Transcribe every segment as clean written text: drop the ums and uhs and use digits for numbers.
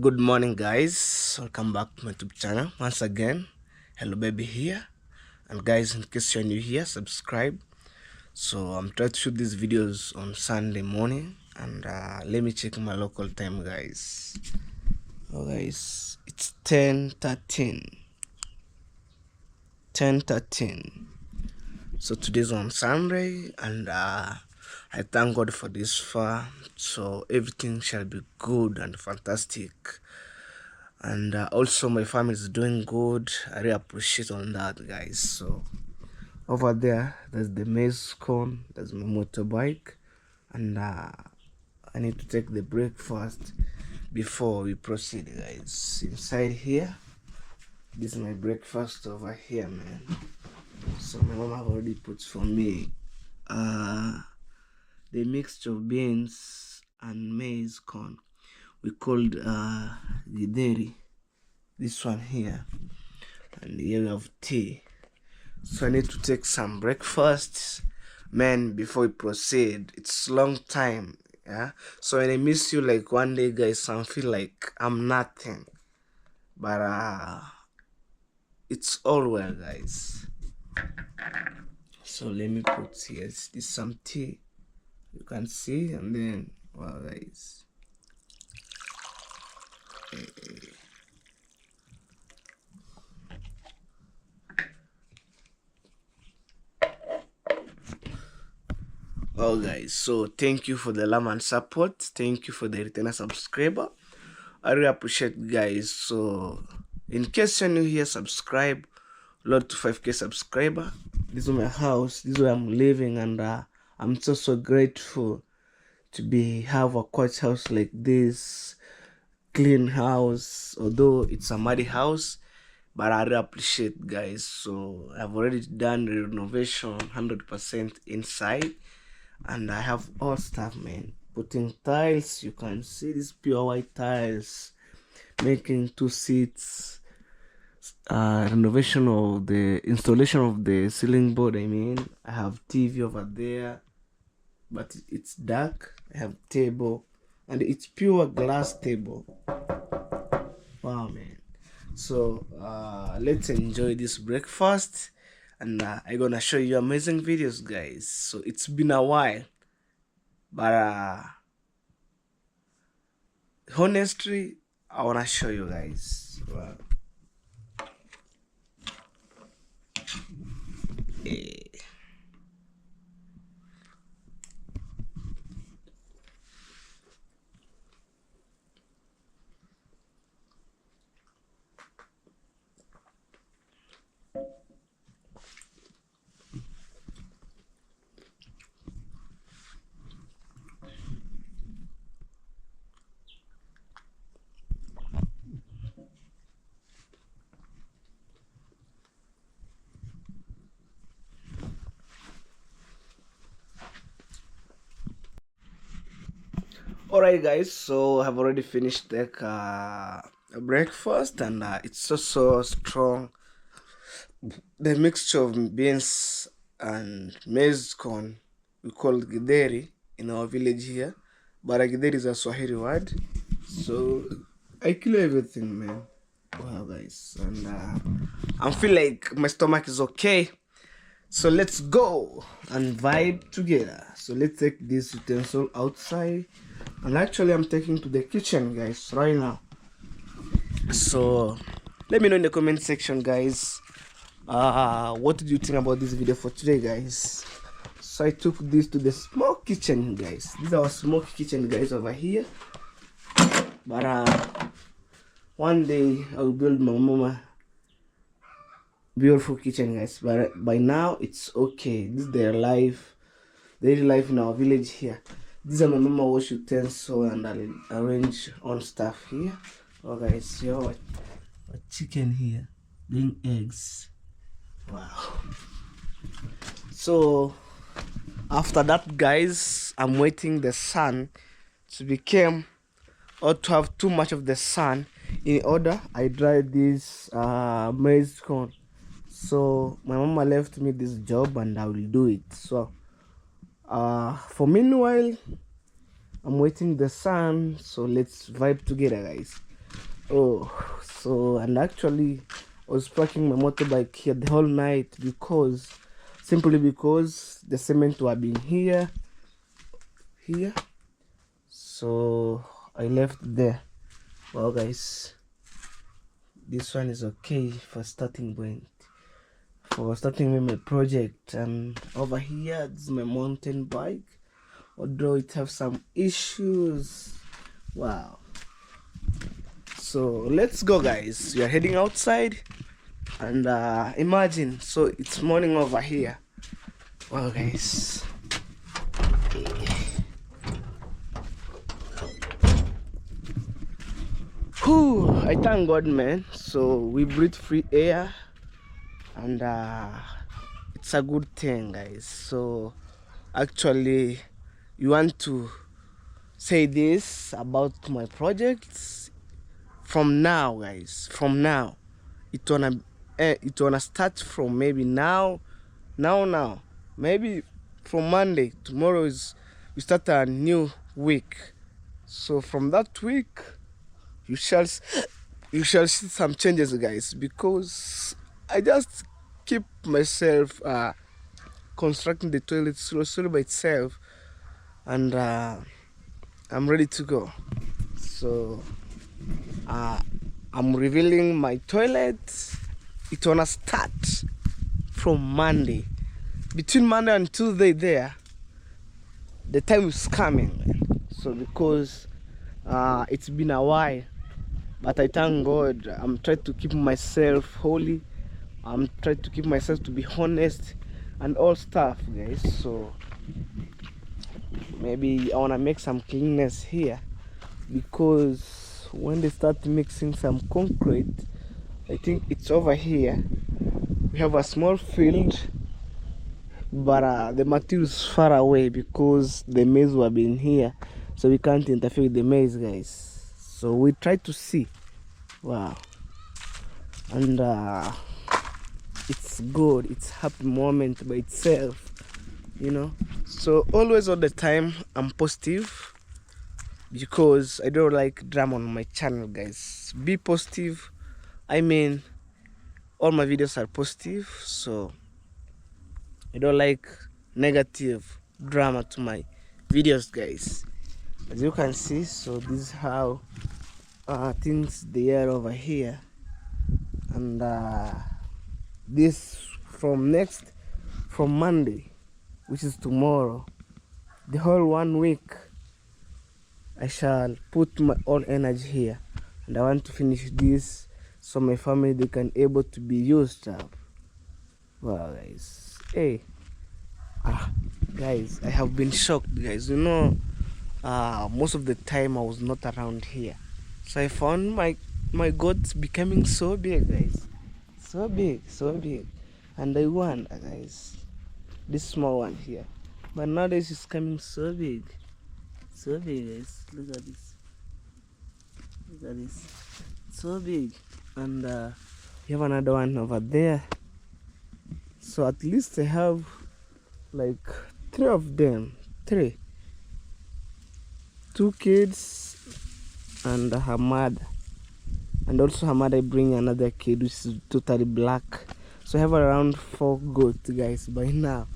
Good morning, guys. Welcome back to my YouTube channel once again. Hello baby here, and guys, in case you're new here, subscribe. So I'm trying to shoot these videos on Sunday morning, and let me check my local time, guys. Oh guys, it's 10:13. So today's on Sunday, and I thank God for this far. So everything shall be good and fantastic. And also my family is doing good. I really appreciate on that, guys. So over there's the maize corn, there's my motorbike, and I need to take the breakfast before we proceed, guys. Inside here, this is my breakfast over here, man. So my mom have already put for me the mixture of beans and maize corn. We called gideri, this one here, and here we have tea. So I need to take some breakfast, man, before we proceed. It's long time, yeah. So when I miss you like one day, guys, I feel like I'm nothing, but it's all well, guys. So let me put here, this some tea, you can see, and then wow, guys. Oh guys, so thank you for the love and support. Thank you for the returner subscriber. I really appreciate, guys. So in case you're new here, subscribe. Load to 5k subscriber. This is my house, this is where I'm living, and I'm so grateful to have a quiet house like this, clean house, although it's a muddy house, but I really appreciate, guys. So I've already done the renovation 100% inside, and I have all stuff, man. Putting tiles, you can see these pure white tiles, making 2 seats, renovation of the installation of the ceiling board. I mean, I have TV over there, but it's dark. I have table, and it's pure glass table. Wow, man. So let's enjoy this breakfast, and I'm gonna show you amazing videos, guys. So it's been a while, but honestly, I wanna show you guys. Wow. Alright, guys, so I've already finished the breakfast, and it's so strong. The mixture of beans and maize corn, we call it gideri in our village here, but gideri is a Swahili word. So I kill everything, man. Wow, guys, and I feel like my stomach is okay. So let's go and vibe together. So let's take this utensil outside, and actually I'm taking to the kitchen, guys, right now. So let me know in the comment section, guys, what did you think about this video for today, guys. So I took this to the smoke kitchen, guys. This is our smoke kitchen, guys, over here. But one day I'll build my mama beautiful kitchen, guys, but by now it's okay. This is their life, daily life in our village here. These are my mama wash utensil, and I'll arrange on stuff here. Oh guys, see a chicken here laying eggs. Wow. So after that, guys, I'm waiting the sun to become, or to have too much of the sun in order I dry this maize corn. So my mama left me this job, and I will do it. So for meanwhile, I'm waiting the sun. So let's vibe together, guys. Oh, so and actually I was parking my motorbike here the whole night because simply because the cement were being here. So I left there. Well guys, this one is okay for starting point. For starting with my project, and over here this is my mountain bike, although it have some issues. Wow. So let's go guys, we are heading outside, and imagine, so it's morning over here. Wow guys, whew, I thank God, man. So we breathe free air, and it's a good thing guys. So actually you want to say this about my projects. From now guys, from now it wanna start from maybe now, maybe from Monday. Tomorrow is we start a new week. So from that week you shall see some changes guys, because I just keep myself constructing the toilet slowly by itself, and I'm ready to go. So I'm revealing my toilet. It wanna start from Monday. Between Monday and Tuesday there, the time is coming, man. So because it's been a while, but I thank God. I'm trying to keep myself holy. I'm trying to keep myself to be honest and all stuff guys. So maybe I wanna make some cleanness here, because when they start mixing some concrete, I think it's over here. We have a small field, but the material is far away because the maize were being here, so we can't interfere with the maize guys. So we try to see. Wow. And it's good, it's happy moment by itself, you know. So always all the time I'm positive, because I don't like drama on my channel guys. Be positive. I mean, all my videos are positive, so I don't like negative drama to my videos guys. As you can see, so this is how things they are over here, and this from Monday, which is tomorrow, the whole 1 week I shall put my all energy here, and I want to finish this so my family they can able to be used up. Wow guys, hey, guys, I have been shocked guys, you know. Most of the time I was not around here, so I found my goats becoming so big guys, so big, and I wonder guys, this small one here, but nowadays it's coming so big guys. Look at this, so big. And we have another one over there, so at least I have like 3 of them, 2 kids and her mother, and also her mother bring another kid which is totally black. So I have around 4 goats guys by now,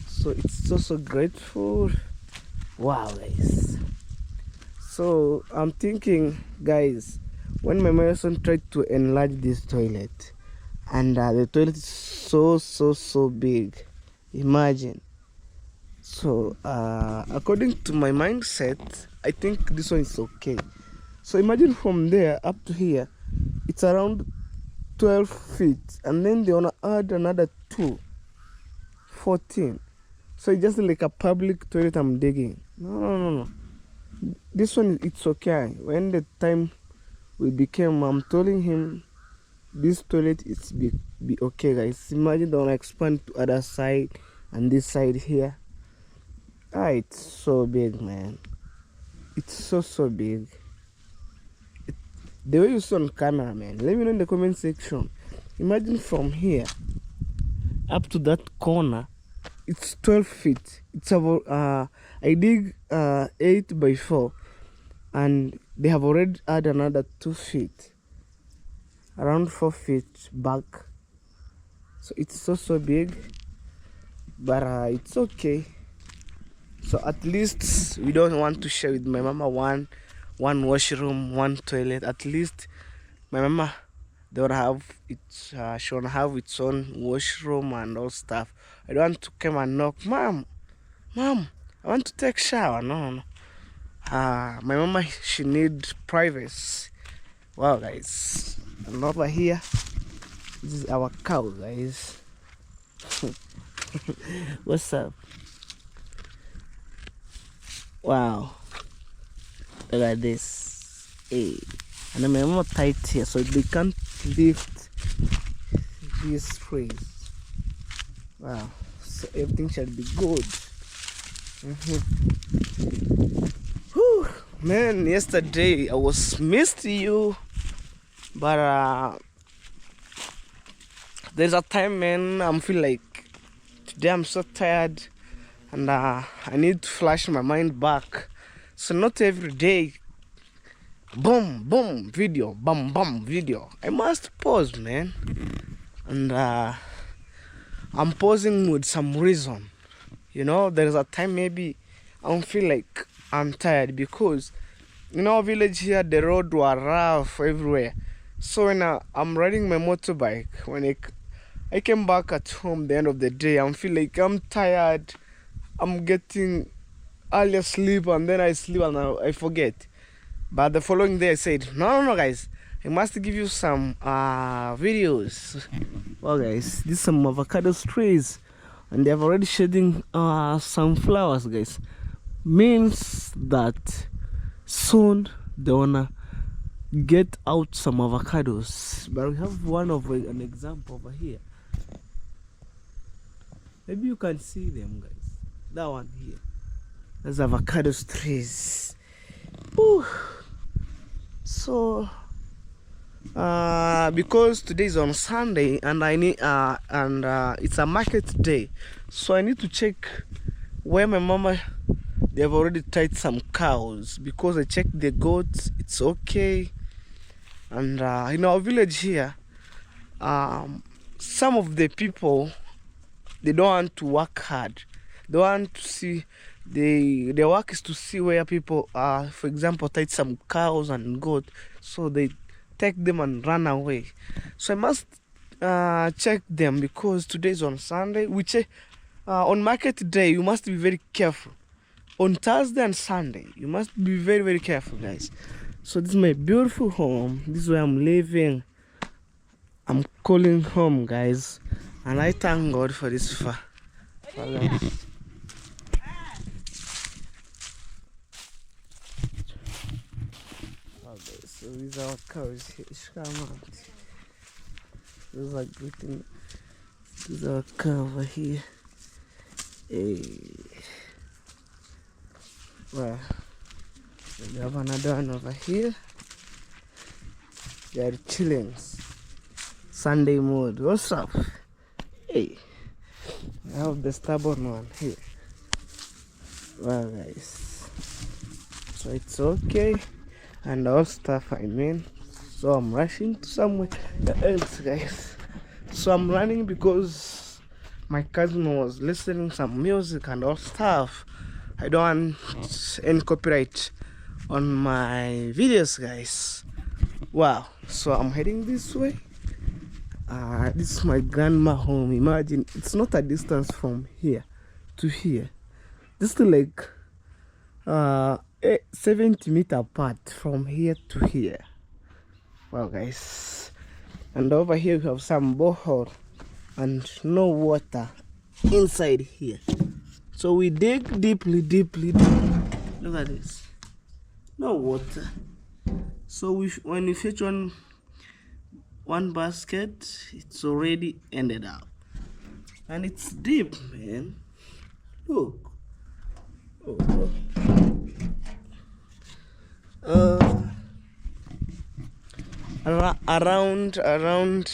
so it's so grateful. Wow guys, so I'm thinking guys, when my mason tried to enlarge this toilet, and the toilet is so big, imagine. So according to my mindset, I think this one is okay. So imagine from there up to here, it's around 12 feet, and then they wanna add another 14. So it's just like a public toilet I'm digging. No. This one, it's okay. When the time we became, I'm telling him this toilet is be okay guys. Imagine they wanna expand to other side and this side here. It's so big, man. It's so big. The way you see on camera, man, let me know in the comment section. Imagine from here up to that corner, it's 12 feet. It's about I dig 8 by 4, and they have already added another 2 feet. around 4 feet back. So it's so big, but it's okay. So at least we don't want to share with my mama one washroom, one toilet. At least my mama, they will have its she will have its own washroom and all stuff. I don't want to come and knock, mom, I want to take shower. No. My mama, she need privacy. Wow, guys, and over here, this is our cow, guys. What's up? Wow, look at this. Hey, and I'm more tight here, so they can't lift these trees. Wow, so everything shall be good. Whew, man, yesterday I was missed you, but there's a time, man, I'm feel like today I'm so tired, and I need to flash my mind back. So not every day, boom, boom, video, bam, bam, video. I must pause, man, and I'm pausing with some reason. You know, there's a time maybe I don't feel like I'm tired because in our village here the road were rough everywhere. So when I'm riding my motorbike, when I came back at home the end of the day, I feel like I'm tired. I'm getting early sleep and then I sleep and I forget. But the following day I said, no, guys, I must give you some videos. Well, guys, these some avocado trees, and they have already shedding some flowers, guys. Means that soon they wanna get out some avocados. But we have an example over here. Maybe you can see them, guys. That one here. There's avocado trees. Ooh. So because today is on Sunday and I need it's a market day, so I need to check where my mama, they have already tied some cows, because I checked the goats, it's okay. And in our village here, some of the people, they don't want to work hard. They want to see, their work is to see where people are, for example, tied some cows and goats, so they take them and run away. So I must check them, because today is on Sunday. On market day you must be very careful. On Thursday and Sunday you must be very, very careful, guys. So this is my beautiful home. This is where I'm living. I'm calling home, guys, and I thank God for this far. Okay, so these are our cows here. These are greeting. These are our cow over here. Hey. Well, we have another one over here. They are chilling. Sunday mood. What's up? Hey. I have the stubborn one here. Well, guys. So it's okay. And all stuff, I mean. So I'm rushing to somewhere else, guys. So I'm running because my cousin was listening some music and all stuff. I don't want any copyright on my videos, guys. Wow. So I'm heading this way. This is my grandma home. Imagine, it's not a distance from here to here. Just like 70 meters apart from here to here. Wow, guys. And over here we have some borehole and no water inside here. So we dig deeply. Look at this. No water. So when we fetch one basket, it's already ended up. And it's deep, man. Look. Around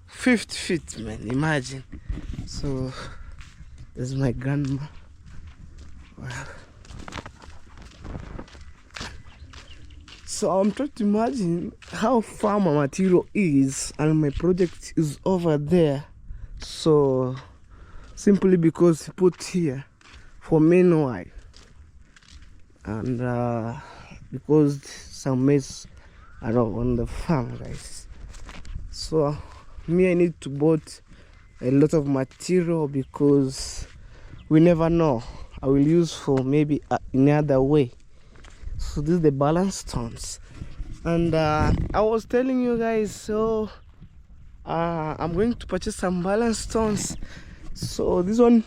50 feet, man. Imagine. So this is my grandma. Wow. So I'm trying to imagine how far my material is, and my project is over there. So simply because he put here for meanwhile, and because some maize are on the farm, guys. So me, I need to bought a lot of material because we never know. I will use for maybe in other way. So this is the balance stones, and I was telling you guys, so I'm going to purchase some balance stones. So this one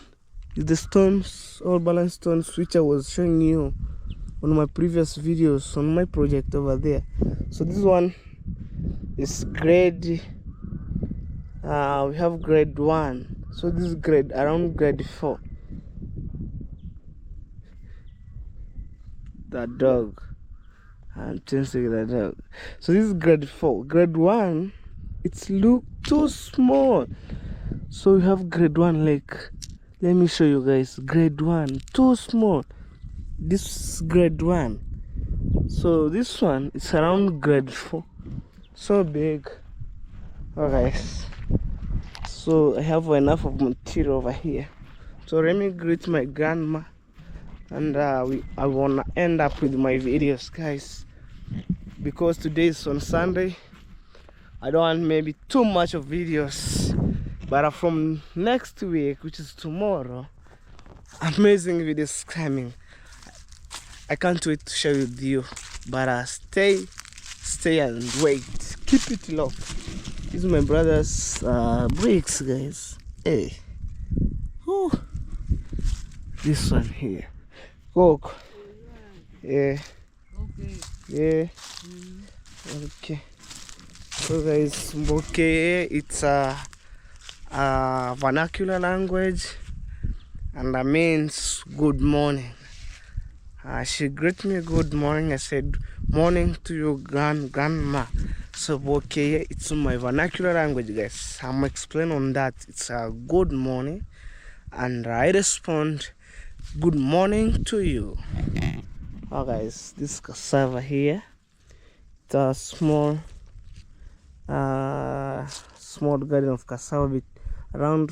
is the stones, all balance stones, which I was showing you on my previous videos on my project over there. So this one is grade, we have grade 1, so this is grade around grade 4. That dog, I'm chasing that dog. So this is grade 4. Grade 1, it's look too small. So we have grade 1, like, let me show you guys. Grade 1, too small. This is grade 1. So this one is around grade 4, so big. Alright, so I have enough of material over here. So let me greet my grandma, and I wanna end up with my videos, guys, because today is on Sunday. I don't want maybe too much of videos, but from next week, which is tomorrow, amazing videos coming. I can't wait to share with you, but stay and wait, keep it low. This is my brother's bricks, guys. Hey, oh, this one here, Coke. Yeah, okay. Yeah, okay. So guys, Mboke, it's a vernacular language, and that means good morning. She greeted me good morning. I said morning to your grandma. So Mboke, it's my vernacular language, guys. I'm explaining on that. It's a good morning, and I respond good morning to you. Oh guys, this cassava here, it's a small garden of cassava with around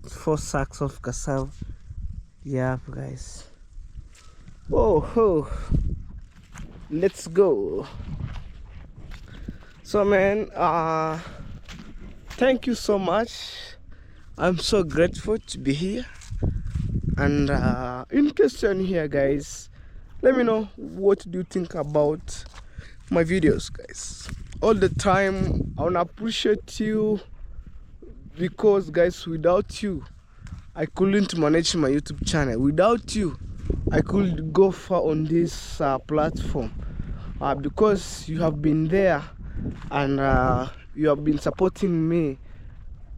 4 sacks of cassava. Yeah, guys. Oh, let's go. So man, thank you so much. I'm so grateful to be here. And in case you're here, guys, let me know what do you think about my videos, guys. All the time I wanna appreciate you, because guys, without you I couldn't manage my YouTube channel. Without you I could go far on this platform, because you have been there, and you have been supporting me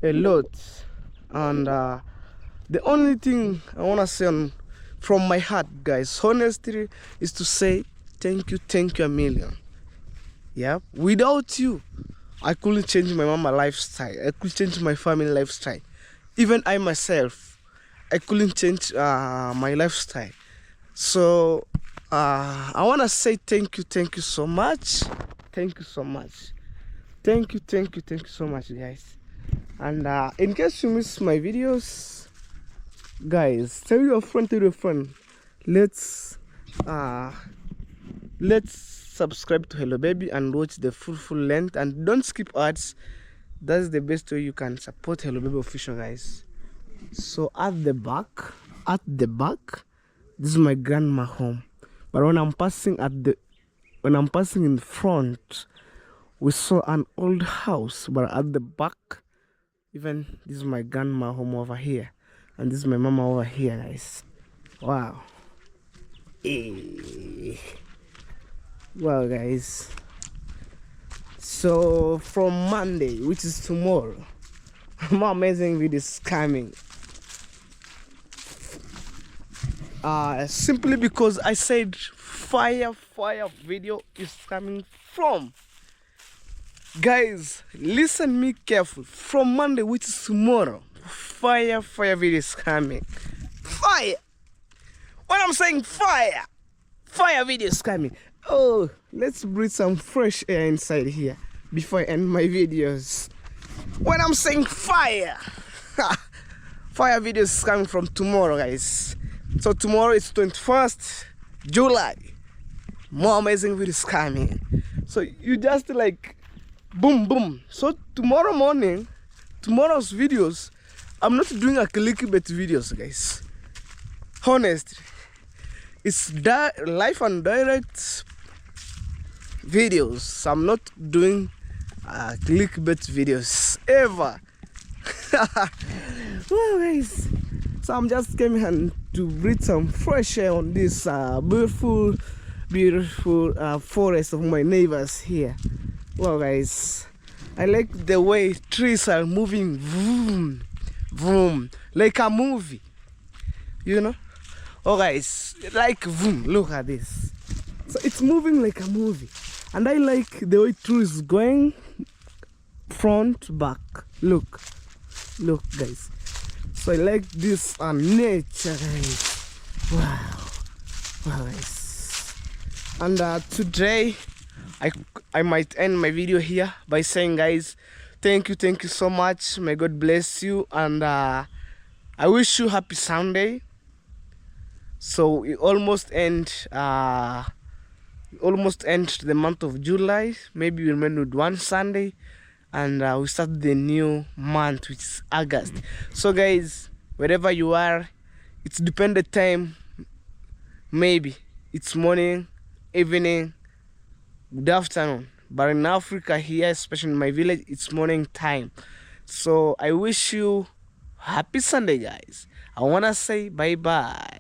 a lot. And the only thing I want to say from my heart, guys, honestly, is to say thank you a million. Yeah, without you I couldn't change my mama lifestyle, I couldn't change my family lifestyle, even I myself, I couldn't change my lifestyle. So I want to say thank you so much. Thank you so much. Thank you so much, guys. And in case you miss my videos, guys, tell your friend, let's subscribe to Hello Baby and watch the full length, and don't skip ads. That's the best way you can support Hello Baby official, guys. So at the back, this is my grandma home. But when I'm passing in front, we saw an old house. But at the back, even this is my grandma home over here, and this is my mama over here, guys. Wow. Hey. Wow, guys. So from Monday, which is tomorrow, more amazing videos coming. Simply because I said fire video is coming from. Guys, listen me careful. From Monday, which is tomorrow, fire video is coming. Fire. When I'm saying fire video is coming. Oh, let's breathe some fresh air inside here before I end my videos. When I'm saying fire, fire videos coming from tomorrow, guys. So tomorrow is 21st July. More amazing videos coming. So you just like boom boom. So tomorrow morning, tomorrow's videos, I'm not doing a clickbait videos, guys. Honestly, it's live and direct videos. I'm not doing clickbait videos ever. Well, guys, so I'm just came here to breathe some fresh air on this beautiful forest of my neighbors here. Well, guys, I like the way trees are moving, vroom, vroom, like a movie, you know. Oh, guys, like vroom, look at this. So it's moving like a movie, and I like the way trees going front, back. Look, guys. So I like this nature, guys. Wow, guys. And today I might end my video here by saying, guys, thank you so much. May God bless you, and I wish you happy Sunday. So we almost end the month of July. Maybe we remain with one Sunday, and we start the new month, which is August. So, guys, wherever you are, it's dependent time. Maybe it's morning, evening, good afternoon. But in Africa here, especially in my village, it's morning time. So I wish you happy Sunday, guys. I wanna say bye bye.